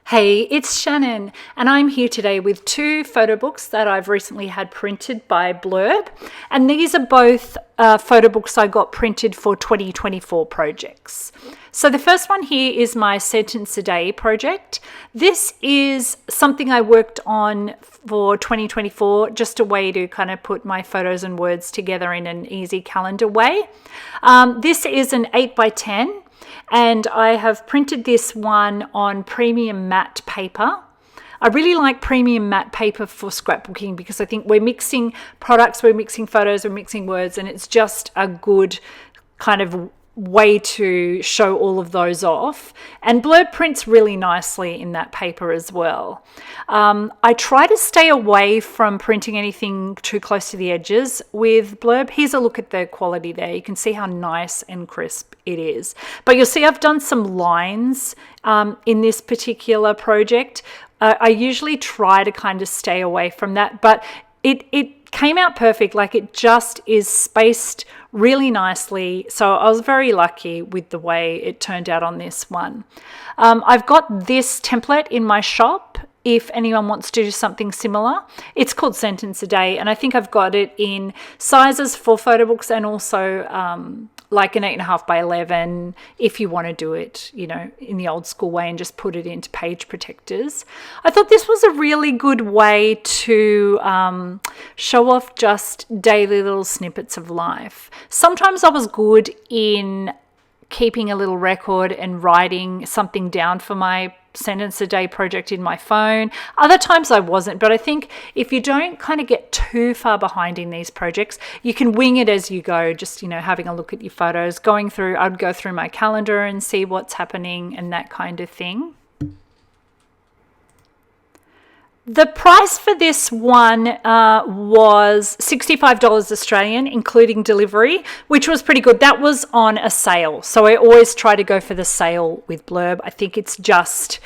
Hey, it's Shannon, and I'm here today with two photo books that I've recently had printed by Blurb. And these are both photo books I got printed for 2024 projects. So the first one here is my Sentence a Day project. This is something I worked on for 2024, just a way to kind of put my photos and words together in an easy calendar way. This is an 8x10. And I have printed this one on premium matte paper. I really like premium matte paper for scrapbooking because I think we're mixing products, we're mixing photos, we're mixing words, and it's just a good kind of way to show all of those off. And Blurb prints really nicely in that paper as well. I try to stay away from printing anything too close to the edges with Blurb. Here's a look at the quality there. You can see how nice and crisp it is. But you'll see I've done some lines in this particular project. I usually try to kind of stay away from that, but it came out perfect. Like, it just is spaced really nicely. So I was very lucky with the way it turned out on this one. I've got this template in my shop if anyone wants to do something similar. It's called Sentence a Day, and I think I've got it in sizes for photo books and also like an 8.5 by 11 if you want to do it, you know, in the old school way and just put it into page protectors. I thought this was a really good way to show off just daily little snippets of life. Sometimes I was good in keeping a little record and writing something down for my Sentence a Day project in my phone. Other times I wasn't, but I think if you don't kind of get too far behind in these projects, you can wing it as you go, just, you know, having a look at your photos, I'd go through my calendar and see what's happening and that kind of thing. The price for this one was $65 Australian, including delivery, which was pretty good. That was on a sale. So I always try to go for the sale with Blurb. I think it's just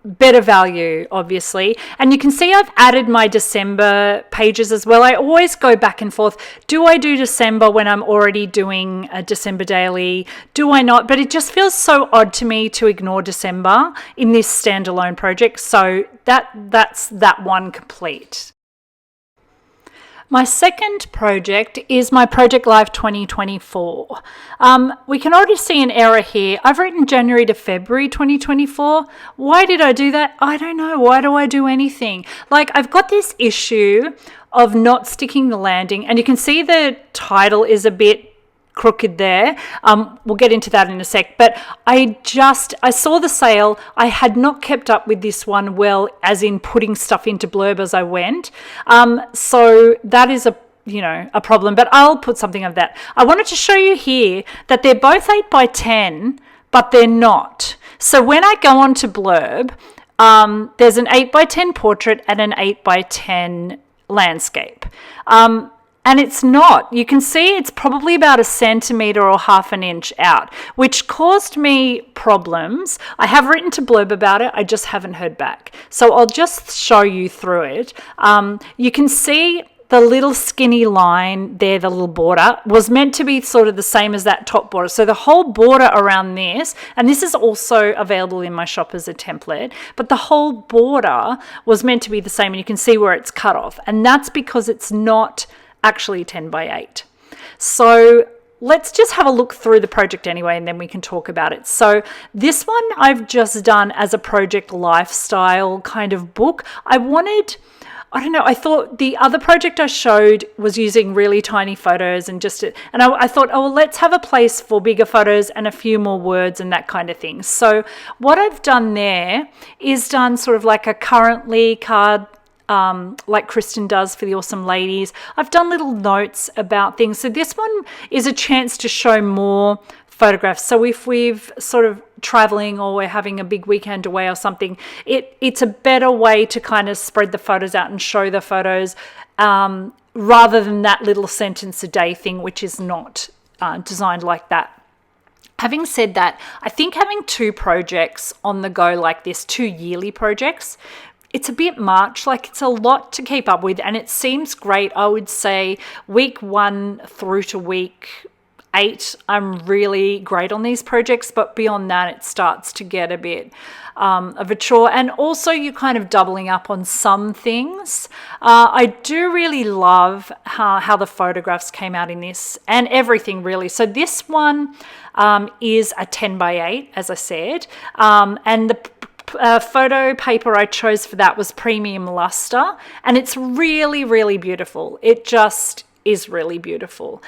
better value, obviously. And you can see I've added my December pages as well. I always go back and forth. Do I do December when I'm already doing a December daily? Do I not? But it just feels so odd to me to ignore December in this standalone project. So that's that one complete. My second project is my Project Live 2024. We can already see an error here. I've written January to February 2024. Why did I do that? I don't know. Why do I do anything? Like, I've got this issue of not sticking the landing, and you can see the title is a bit crooked there. We'll get into that in a sec, but I saw the sale. I had not kept up with this one well, as in putting stuff into Blurb as I went. So that is a problem, but I'll put something of that. I wanted to show you here that they're both 8x10, but they're not. So when I go on to Blurb, there's an 8x10 portrait and an 8x10 landscape. And it's not. You can see it's probably about 1 centimetre or half an inch out, which caused me problems. I have written to Blurb about it. I just haven't heard back. So I'll just show you through it. You can see the little skinny line there, the little border, was meant to be sort of the same as that top border. So the whole border around this, and this is also available in my shop as a template, but the whole border was meant to be the same, and you can see where it's cut off. And that's because it's not actually 10x8. So let's just have a look through the project anyway, and then we can talk about it. So this one I've just done as a project lifestyle kind of book. I thought the other project I showed was using really tiny photos and I thought, oh, well, let's have a place for bigger photos and a few more words and that kind of thing. So what I've done there is done sort of like a currently card, like Kristen does for the Awesome Ladies. I've done little notes about things. So this one is a chance to show more photographs. So if we've sort of traveling or we're having a big weekend away or something, it's a better way to kind of spread the photos out and show the photos rather than that little Sentence a Day thing, which is not designed like that. Having said that, I think having two projects on the go like this, 2 yearly projects, it's a bit much. Like, it's a lot to keep up with, and it seems great. I would say week 1 through to week 8, I'm really great on these projects, but beyond that it starts to get a bit of a chore. And also you're kind of doubling up on some things. I do really love how the photographs came out in this, and everything really. So this one is a 10 by 8, as I said, and the photo paper I chose for that was premium luster, and it's really, really beautiful. It just is really beautiful.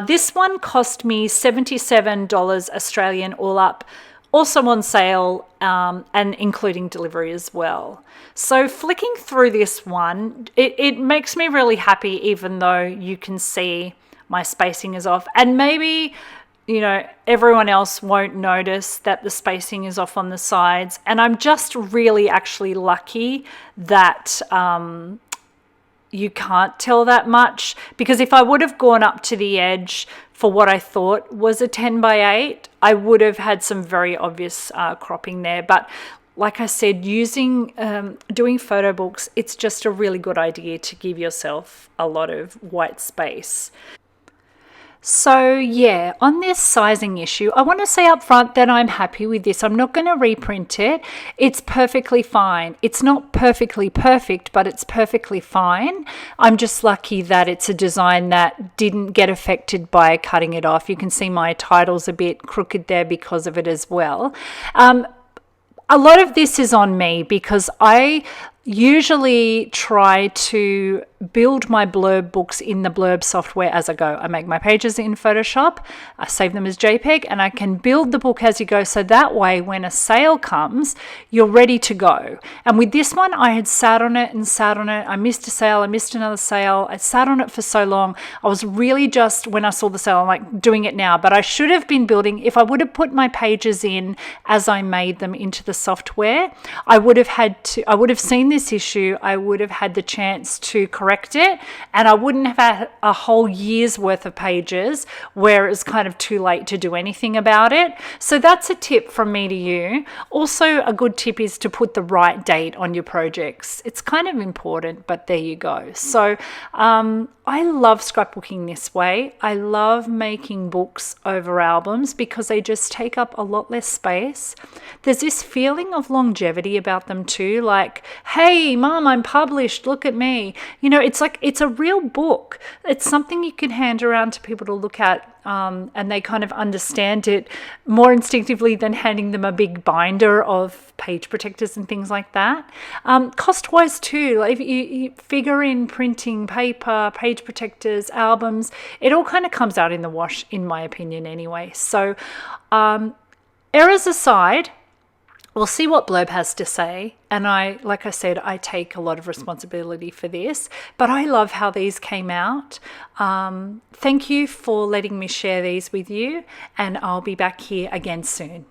This one cost me $77 Australian all up, also on sale, and including delivery as well. So flicking through this one, it makes me really happy, even though you can see my spacing is off, and maybe, you know, everyone else won't notice that the spacing is off on the sides. And I'm just really actually lucky that you can't tell that much, because if I would have gone up to the edge for what I thought was a 10 by 8, I would have had some very obvious cropping there. But like I said, doing photo books, it's just a really good idea to give yourself a lot of white space. So yeah, on this sizing issue, I want to say up front that I'm happy with this. I'm not going to reprint it. It's perfectly fine. It's not perfectly perfect, but it's perfectly fine. I'm just lucky that it's a design that didn't get affected by cutting it off. You can see my title's a bit crooked there because of it as well. A lot of this is on me, because I usually try to build my blurb books in the Blurb software as I go. I make my pages in Photoshop, I save them as JPEG, and I can build the book as you go, so that way when a sale comes, you're ready to go. And with this one, I had sat on it and sat on it. I missed a sale, I missed another sale. I sat on it for so long. I was really just, when I saw the sale, I'm like, doing it now. But I should have been building, if I would have put my pages in as I made them into the software, I would have seen this issue, I would have had the chance to correct it, and I wouldn't have had a whole year's worth of pages where it's kind of too late to do anything about it. So that's a tip from me to you. Also, a good tip is to put the right date on your projects. It's kind of important, but there you go. So I love scrapbooking this way. I love making books over albums because they just take up a lot less space. There's this feeling of longevity about them too, like, hey, Mom, I'm published, look at me. You know, it's like, it's a real book. It's something you can hand around to people to look at, and they kind of understand it more instinctively than handing them a big binder of page protectors and things like that. Cost-wise too, like if you figure in printing, paper, page protectors, albums, it all kind of comes out in the wash, in my opinion anyway. So errors aside, we'll see what Blurb has to say. And like I said, I take a lot of responsibility for this, but I love how these came out. Thank you for letting me share these with you, and I'll be back here again soon.